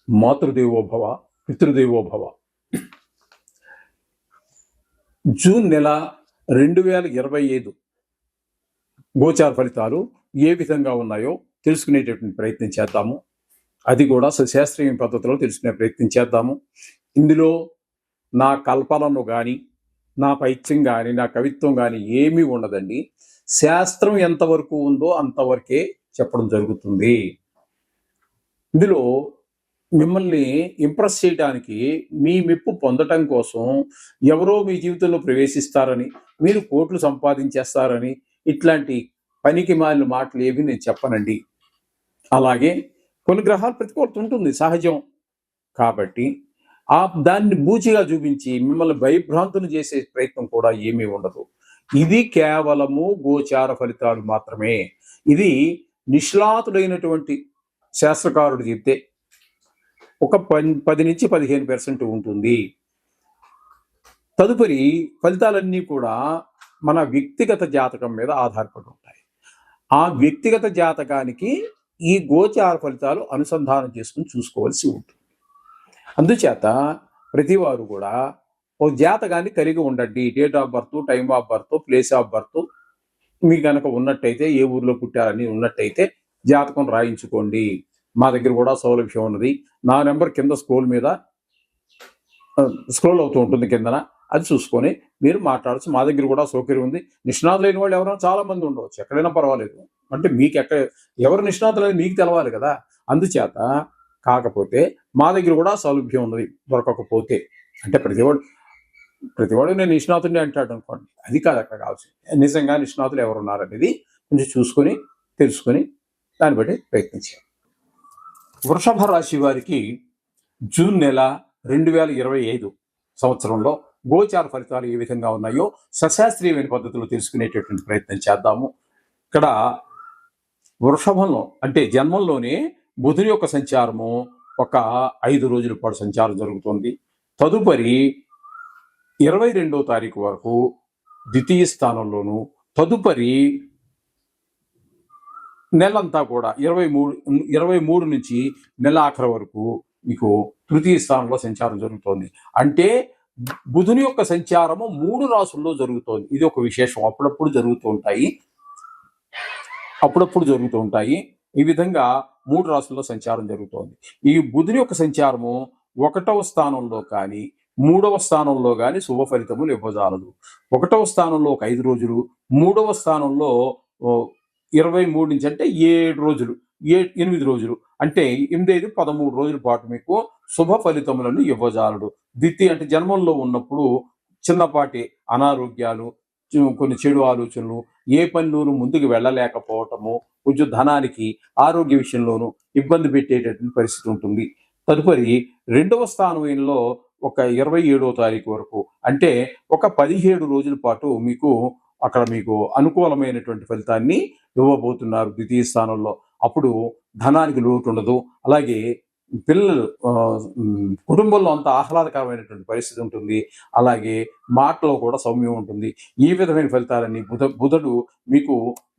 Matrudevobhava, పితృదేవోభవ. June నెల 2025 గోచార ఫలితాలు ఏ విధంగా ఉన్నాయో తెలుసుకునేటటువంటి ప్రయత్నం చేద్దాము. అది కూడా శాస్త్రీయ పద్ధతిలో తెలుసుకునే ప్రయత్నం చేద్దాము. ఇందులో నా కల్పనను కానీ, నా పైత్యం కానీ, నా కవిత్వం కానీ ఏమీ ఉండదండి. శాస్త్రం ఎంతవరకు ఉందో అంతవరకే చెప్పడం జరుగుతుంది. ఇందులో మిమ్మల్ని ఇంప్రెస్ చేయడానికి, మీ మెప్పు పొందటం కోసం ఎవరో మీ జీవితంలో ప్రవేశిస్తారని, మీరు కోట్లు సంపాదించేస్తారని ఇట్లాంటి పనికి మాలిన మాటలు ఏవి నేను చెప్పనండి. అలాగే కొన్ని గ్రహాల ప్రతికూలత ఉంటుంది, సహజం. కాబట్టి దాన్ని బూచిగా చూపించి మిమ్మల్ని భయభ్రాంతులు చేసే ప్రయత్నం కూడా ఏమీ ఉండదు. ఇది కేవలము గోచార ఫలితాలు మాత్రమే. ఇది నిష్ణాతుడైనటువంటి శాస్త్రకారుడు చెప్తే ఒక 10 నుంచి 15% ఉంటుంది. తదుపరి ఫలితాలన్నీ కూడా మన వ్యక్తిగత జాతకం మీద ఆధారపడి ఉంటాయి. ఆ వ్యక్తిగత జాతకానికి ఈ గోచార ఫలితాలు అనుసంధానం చేసుకుని చూసుకోవాల్సి ఉంటుంది. అందుచేత ప్రతివారు కూడా ఓ జాతకాన్ని కలిగి ఉండండి. Date of birth, time of birth, place of birth మీ కనుక ఉన్నట్టయితే, ఏ ఊర్లో పుట్టారని ఉన్నట్టయితే జాతకం రాయించుకోండి. మా దగ్గర కూడా సౌలభ్యం ఉన్నది. నా నెంబర్ కింద స్క్రోల్ అవుతూ ఉంటుంది కిందన, అది చూసుకొని మీరు మాట్లాడచ్చు. మా దగ్గర కూడా సౌకర్యం ఉంది. నిష్ణాతులైన వాళ్ళు ఎవరైనా చాలా మంది ఉండవచ్చు, ఎక్కడైనా పర్వాలేదు. అంటే మీకు ఎవరు నిష్ణాతులని మీకు తెలవాలి కదా. అందుచేత కాకపోతే మా దగ్గర కూడా సౌలభ్యం ఉన్నది. దొరకకపోతే అంటే ప్రతివాడు నేను నిష్ణాతుడిని అంటాడు అనుకోండి, అది కాదు అక్కడ కావాల్సింది. నిజంగా నిష్ణాతులు ఎవరు ఉన్నారనేది కొంచెం చూసుకొని తెలుసుకొని దాన్ని బట్టి ప్రయత్నించాలి. వృషభ రాశి వారికి జూన్ నెల 2025 సంవత్సరంలో గోచార ఫలితాలు ఏ విధంగా ఉన్నాయో సశాస్త్రీయమైన పద్ధతిలో తెలుసుకునేటటువంటి ప్రయత్నం చేద్దాము. ఇక్కడ వృషభంలో అంటే జన్మంలోనే బుధుని యొక్క సంచారము ఒక 5 రోజుల పాటు సంచారం జరుగుతుంది. తదుపరి 22వ తారీఖు వరకు ద్వితీయ స్థానంలోను, తదుపరి నెలంతా కూడా 23 నుంచి నెల ఆఖరి వరకు మీకు తృతీయ స్థానంలో సంచారం జరుగుతోంది. అంటే బుధుని యొక్క సంచారము 3 రాసుల్లో జరుగుతోంది. ఇది ఒక విశేషం. అప్పుడప్పుడు జరుగుతూ ఉంటాయి. ఈ విధంగా 3 రాసుల్లో సంచారం జరుగుతోంది. ఈ బుధుని యొక్క సంచారము 1వ స్థానంలో కానీ 3వ స్థానంలో కానీ శుభ ఫలితములు ఇవ్వజాలదు. 1వ స్థానంలో ఒక 5 రోజులు, 3వ స్థానంలో 23 నుంచి అంటే 7 రోజులు, 8 రోజులు, అంటే 8, 13 రోజుల పాటు మీకు శుభ ఫలితములను ఇవ్వజాలడు. ద్వితీయ అంటే జన్మంలో ఉన్నప్పుడు చిన్నపాటి అనారోగ్యాలు, కొన్ని చెడు ఆలోచనలు, ఏ పనిలోనూ ముందుకు వెళ్ళలేకపోవటము, కొంచెం ధనానికి, ఆరోగ్య విషయంలోనూ ఇబ్బంది పెట్టేటటువంటి పరిస్థితి ఉంటుంది. తదుపరి 2వ స్థానంలో ఒక 27వ తారీఖు వరకు అంటే ఒక 17 రోజుల పాటు అక్కడ మీకు అనుకూలమైనటువంటి ఫలితాన్ని ఇవ్వబోతున్నారు ద్వితీయ స్థానంలో. అప్పుడు ధనానికి లోటు ఉండదు. అలాగే పిల్లలు కుటుంబంలో అంత ఆహ్లాదకరమైనటువంటి పరిస్థితి ఉంటుంది. అలాగే మాటలో కూడా సౌమ్యం ఉంటుంది. ఈ విధమైన ఫలితాలన్నీ బుధుడు మీకు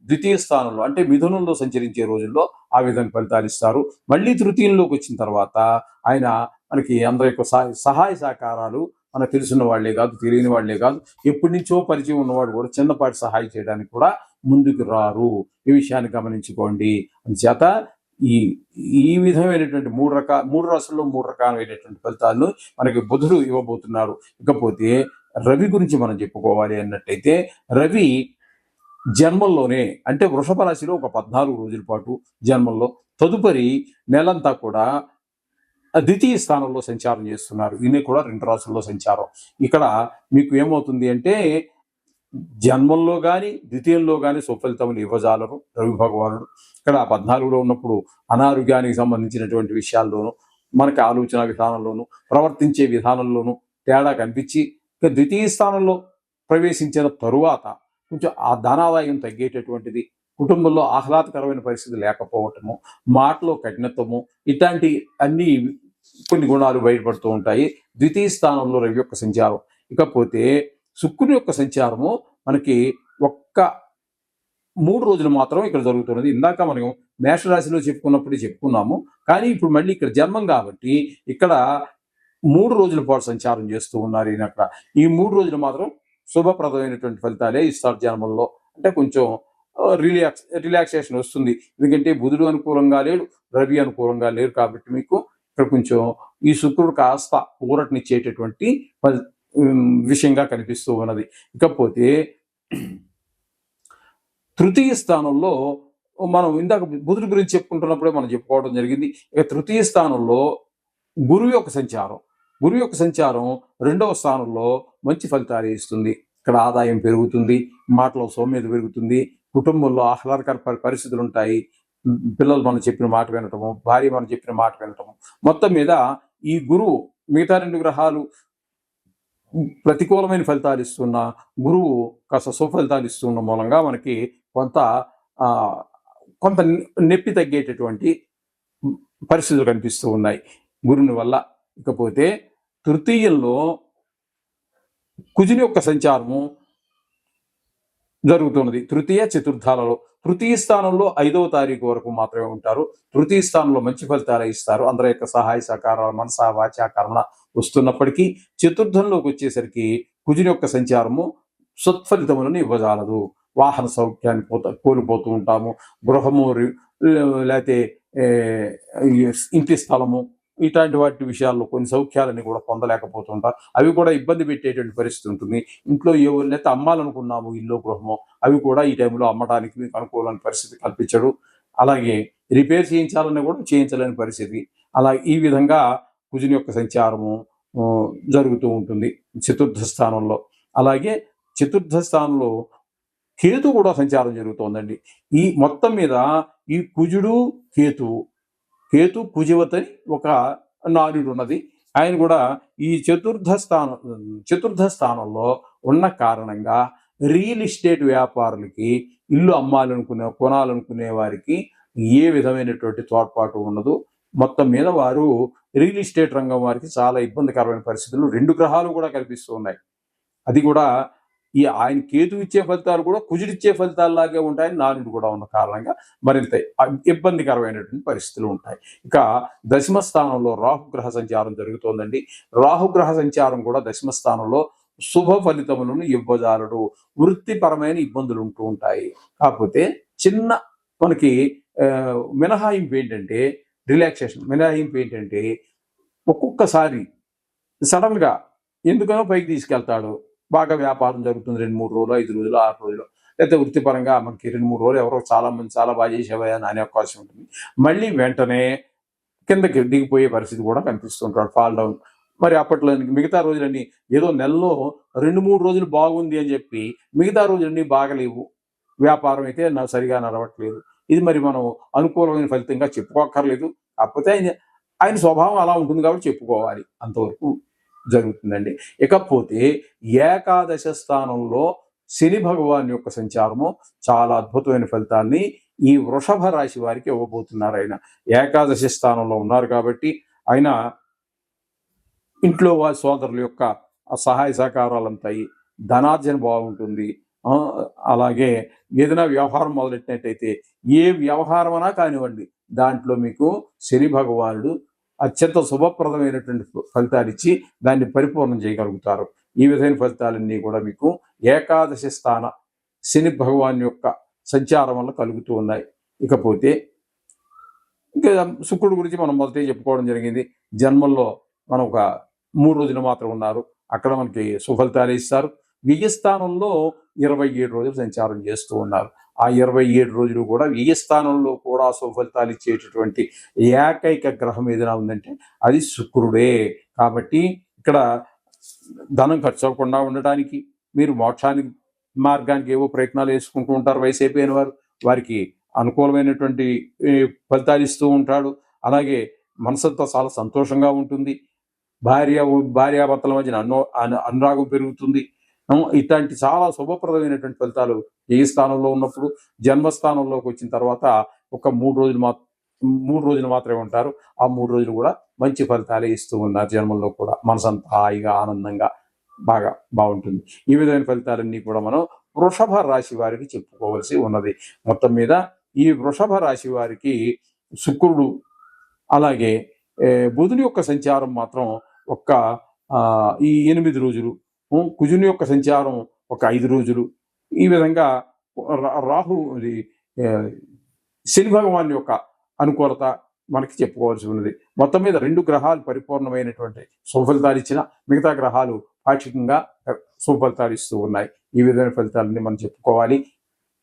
ద్వితీయ స్థానంలో అంటే మిథునంలో సంచరించే రోజుల్లో ఆ విధంగా ఫలితాలు ఇస్తారు. మళ్ళీ తృతీయంలోకి వచ్చిన తర్వాత ఆయన మనకి అందరి యొక్క సహాయ సహకారాలు మనకు తెలిసిన వాళ్లే కాదు, తెలియని వాళ్లే కాదు, ఎప్పటి నుంచో పరిచయం ఉన్నవాడు కూడా చిన్నపాటి సహాయం చేయడానికి కూడా ముందుకు రారు. ఈ విషయాన్ని గమనించుకోండి. అందుచేత ఈ విధమైనటువంటి 3 రాసుల్లో 3 రకాలైనటువంటి ఫలితాలను మనకి బుధుడు ఇవ్వబోతున్నారు. ఇకపోతే రవి గురించి మనం చెప్పుకోవాలి అన్నట్టయితే, రవి జన్మంలోనే అంటే వృషభ రాశిలో ఒక 14 రోజుల పాటు జన్మంలో, తదుపరి నెలంతా కూడా ద్వితీయ స్థానంలో సంచారం చేస్తున్నారు. ఇన్ని కూడా 2 రాసుల్లో సంచారం. ఇక్కడ మీకు ఏమవుతుంది అంటే జన్మంలో కానీ ద్వితీయంలో కానీ సుఫలితములు ఇవ్వజాలరు రవి భగవానుడు. ఇక్కడ 14లో ఉన్నప్పుడు అనారోగ్యానికి సంబంధించినటువంటి విషయాల్లోనూ, మనకి ఆలోచన విధానంలోనూ, ప్రవర్తించే విధానంలోనూ తేడా కనిపించి, ఇక ద్వితీయ స్థానంలో ప్రవేశించిన తరువాత కొంచెం ఆ ధనాదాయం తగ్గేటటువంటిది, కుటుంబంలో ఆహ్లాదకరమైన పరిస్థితి లేకపోవటము, మాటలో కఠినత్వము, ఇట్లాంటి అన్ని కొన్ని గుణాలు బయటపడుతూ ఉంటాయి ద్వితీయ స్థానంలో రవి యొక్క సంచారం. ఇకపోతే శుక్రుని యొక్క సంచారము మనకి ఒక్క 3 రోజులు మాత్రం ఇక్కడ జరుగుతున్నది. ఇందాక మనం మేషరాశిలో చెప్పుకున్నాము. కానీ ఇప్పుడు మళ్ళీ ఇక్కడ జన్మం కాబట్టి ఇక్కడ 3 రోజుల పాటు సంచారం చేస్తూ ఉన్నారు ఈయన అక్కడ. ఈ 3 రోజులు మాత్రం శుభప్రదమైనటువంటి ఫలితాలే ఇస్తారు జన్మంలో. అంటే కొంచెం రిలాక్సేషన్ వస్తుంది. ఎందుకంటే బుధుడు అనుకూలంగా లేడు, రవి అనుకూలంగా లేరు కాబట్టి మీకు ఇక్కడ కొంచెం ఈ శుక్రుడు కాస్త ఊరటనిచ్చేటటువంటి విషయంగా కనిపిస్తూ ఉన్నది. ఇకపోతే తృతీయ స్థానంలో మనం ఇందాక బుధుడి గురించి చెప్పుకుంటున్నప్పుడే మనం చెప్పుకోవడం జరిగింది. ఇక తృతీయ స్థానంలో గురువు యొక్క సంచారం 2వ స్థానంలో మంచి ఫలితాలు ఇస్తుంది. ఇక్కడ ఆదాయం పెరుగుతుంది, మాటలో సౌమ్యత పెరుగుతుంది, కుటుంబంలో ఆహ్లాదకర పరిస్థితులు ఉంటాయి, పిల్లలు మనం చెప్పిన మాట వినటము, భార్య మనం చెప్పిన మాట వినటము. మొత్తం మీద ఈ గురువు మిగతా 2 గ్రహాలు ప్రతికూలమైన ఫలితాలు ఇస్తున్న గురువు కాస్త సుఫలితాలు ఇస్తున్న మూలంగా మనకి కొంత నొప్పి తగ్గేటటువంటి పరిస్థితులు కనిపిస్తూ ఉన్నాయి గురుని వల్ల. ఇకపోతే తృతీయంలో కుజుని యొక్క సంచారము జరుగుతున్నది తృతీయ చతుర్థాలలో. తృతీయ స్థానంలో 5వ తారీఖు వరకు మాత్రమే ఉంటారు. తృతీయ స్థానంలో మంచి ఫలితాలు ఇస్తారు. అందరి యొక్క సహాయ సహకారాలు మనసా వాచా కర్మ వస్తున్నప్పటికీ చతుర్థంలోకి వచ్చేసరికి కుజుని యొక్క సంచారము సత్ఫలితములను ఇవ్వజాలదు. వాహన సౌఖ్యాన్ని కోల్పోతూ ఉంటాము. గృహము లేకపోతే ఇంటి స్థలము ఇట్లాంటి వాటి విషయాల్లో కొన్ని సౌఖ్యాలని కూడా పొందలేకపోతుంటారు. అవి కూడా ఇబ్బంది పెట్టేటువంటి పరిస్థితి ఉంటుంది. ఇంట్లో లేకపోతే అమ్మాలనుకున్నాము ఇల్లు గృహము, అవి కూడా ఈ టైంలో అమ్మడానికి మీకు అనుకూలమైన పరిస్థితి కల్పించడు. అలాగే రిపేర్ చేయించాలని కూడా చేయించలేని పరిస్థితి. అలా ఈ విధంగా కుజుని యొక్క సంచారము జరుగుతూ ఉంటుంది చతుర్థ స్థానంలో. అలాగే చతుర్థ స్థానంలో కేతు కూడా సంచారం జరుగుతోందండి. ఈ మొత్తం మీద ఈ కుజుడు కేతు కుజవతని ఒక నానుడు ఉన్నది. ఆయన కూడా ఈ చతుర్థ స్థానంలో ఉన్న కారణంగా రియల్ ఎస్టేట్ వ్యాపారులకి, ఇల్లు కొనాలనుకునే వారికి ఏ విధమైనటువంటి తోడ్పాటు ఉండదు. మొత్తం మీద వారు రియల్ ఎస్టేట్ రంగం వారికి చాలా ఇబ్బందికరమైన పరిస్థితులు 2 గ్రహాలు కూడా కనిపిస్తూ ఉన్నాయి. అది కూడా ఆయన కేతు ఇచ్చే ఫలితాలు కూడా కుజుడిచ్చే ఫలితాల్లాగే ఉంటాయని నానుడు కూడా ఉన్న కారణంగా మరింత ఇబ్బందికరమైనటువంటి పరిస్థితులు ఉంటాయి. ఇక దశమ స్థానంలో రాహుగ్రహ సంచారం జరుగుతోందండి. రాహుగ్రహ సంచారం కూడా దశమ స్థానంలో శుభ ఫలితములను ఇవ్వజాలడు. వృత్తిపరమైన ఇబ్బందులు ఉంటూ ఉంటాయి. కాకపోతే చిన్న మనకి మినహాయింపు ఏంటంటే ఒక్కొక్కసారి సడన్ గా ఎందుకనో పైకి తీసుకెళ్తాడు. బాగా వ్యాపారం జరుగుతుంది 2-3 రోజులు, 5 రోజులు, 6 రోజులు. లేకపోతే వృత్తిపరంగా మనకి 2-3 రోజులు ఎవరో చాలా మంది చాలా బాగా చేసేవా అనే అవకాశం ఉంటుంది. మళ్ళీ వెంటనే కిందకి దిగిపోయే పరిస్థితి కూడా కనిపిస్తుంటాడు, ఫాల్ డౌన్. మరి అప్పట్లో మిగతా రోజులన్నీ ఏదో నెలలో 2-3 రోజులు బాగుంది అని చెప్పి మిగతా రోజులన్నీ బాగలేవు, వ్యాపారం అయితే సరిగా నడవట్లేదు. ఇది మరి మనం అనుకూలమైన ఫలితంగా చెప్పుకోక్కర్లేదు. కాకపోతే ఆయన స్వభావం అలా ఉంటుంది కాబట్టి చెప్పుకోవాలి, అంతవరకు జరుగుతుందండి. ఇకపోతే ఏకాదశ స్థానంలో శని భగవాన్ యొక్క సంచారము చాలా అద్భుతమైన ఫలితాన్ని ఈ వృషభ రాశి వారికి ఇవ్వబోతున్నారు. ఆయన ఏకాదశి స్థానంలో ఉన్నారు కాబట్టి ఆయన ఇంట్లో వారి సోదరుల యొక్క సహాయ సహకారాలు అంతాయి, ధనార్జన బాగుంటుంది. అలాగే ఏదైనా వ్యవహారం మొదలెట్టినట్టయితే ఏ వ్యవహారం అన్నా కానివ్వండి దాంట్లో మీకు శని భగవానుడు అత్యంత శుభప్రదమైనటువంటి ఫలితాలు ఇచ్చి దాన్ని పరిపూర్ణం చేయగలుగుతారు. ఈ విధమైన ఫలితాలన్నీ కూడా మీకు ఏకాదశి స్థాన శని భగవాన్ యొక్క సంచారం వల్ల కలుగుతూ ఉన్నాయి. ఇకపోతే ఇంకా శుక్రుడు గురించి మనం మొదటే చెప్పుకోవడం జరిగింది. జన్మల్లో మనం ఒక 3 రోజులు మాత్రం ఉన్నారు, అక్కడ మనకి సుఫలితాలు ఇస్తారు. వ్యయస్థానంలో 27 రోజులు సంచారం చేస్తూ ఉన్నారు. ఆ 27 రోజులు కూడా వ్యయస్థానంలో కూడా సుఫలితాలు ఇచ్చేటటువంటి ఏకైక గ్రహం ఏదైనా ఉందంటే అది శుక్రుడే. కాబట్టి ఇక్కడ ధనం ఖర్చు అవ్వకుండా ఉండటానికి మీరు మోక్షానికి మార్గానికి ఏవో ప్రయత్నాలు వేసుకుంటూ ఉంటారు. వయసు అయిపోయిన వారికి అనుకూలమైనటువంటి ఫలితాలు ఇస్తూ ఉంటాడు. అలాగే మనసంతా చాలా సంతోషంగా ఉంటుంది. భార్యాభర్తల మధ్య అనురాగం పెరుగుతుంది. ఇట్లాంటి చాలా శుభప్రదమైనటువంటి ఫలితాలు ఏ స్థానంలో ఉన్నప్పుడు, జన్మస్థానంలోకి వచ్చిన తర్వాత ఒక 3 రోజులు మాత్రమే ఉంటారు. ఆ 3 రోజులు కూడా మంచి ఫలితాలే ఇస్తూ ఉన్నారు. జన్మల్లో కూడా మనసంతా హాయిగా ఆనందంగా బాగుంటుంది. ఈ విధమైన ఫలితాలన్నీ కూడా మనం వృషభ రాశి వారికి చెప్పుకోవాల్సి ఉన్నది. మొత్తం మీద ఈ వృషభ రాశి వారికి శుక్రుడు అలాగే బుధుని యొక్క సంచారం మాత్రం ఒక్క ఈ 8 రోజులు, కుజుని యొక్క సంచారం ఒక 5 రోజులు, ఈ విధంగా రాహు శని భగవాన్ యొక్క అనుకూలత మనకి చెప్పుకోవాల్సి ఉన్నది. మొత్తం మీద 2 గ్రహాలు పరిపూర్ణమైనటువంటి శుభఫలితాలు ఇచ్చిన, మిగతా గ్రహాలు పాక్షికంగా శుభఫలితాలు ఇస్తూ ఉన్నాయి. ఈ విధమైన ఫలితాలని మనం చెప్పుకోవాలి.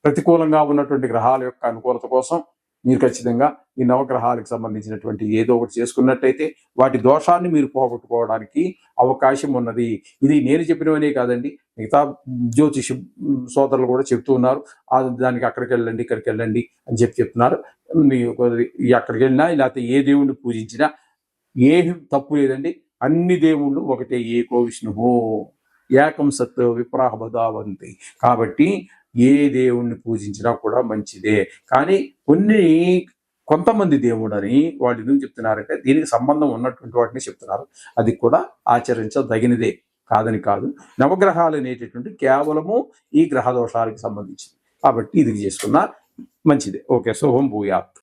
ప్రతికూలంగా ఉన్నటువంటి గ్రహాల యొక్క అనుకూలత కోసం మీరు ఖచ్చితంగా ఈ నవగ్రహాలకు సంబంధించినటువంటి ఏదో ఒకటి చేసుకున్నట్టయితే వాటి దోషాన్ని మీరు పోగొట్టుకోవడానికి అవకాశం ఉన్నది. ఇది నేను చెప్పినవనే కాదండి, మిగతా జ్యోతిష సోదరులు కూడా చెప్తూ ఉన్నారు. దానికి అక్కడికి వెళ్ళండి, ఇక్కడికి వెళ్ళండి అని చెప్తున్నారు. అక్కడికి వెళ్ళినా లేకపోతే ఏ దేవుణ్ణి పూజించినా ఏమి తప్పు లేదండి. అన్ని దేవుళ్ళు ఒకటే, ఏకో విష్ణువు ఏకం సత్ విప్రాహ బదావంతి. కాబట్టి ఏ దేవుణ్ణి పూజించినా కూడా మంచిదే. కానీ కొంతమంది దేవుడని వాళ్ళు ఎందుకు చెప్తున్నారంటే దీనికి సంబంధం ఉన్నటువంటి వాటిని చెప్తున్నారు. అది కూడా ఆచరించదగినదే, కాదని కాదు. నవగ్రహాలు అనేటటువంటి కేవలము ఈ గ్రహ దోషాలకు సంబంధించింది కాబట్టి ఇది చేసుకున్నా మంచిదే. ఓకే, శుభం భూయాత్.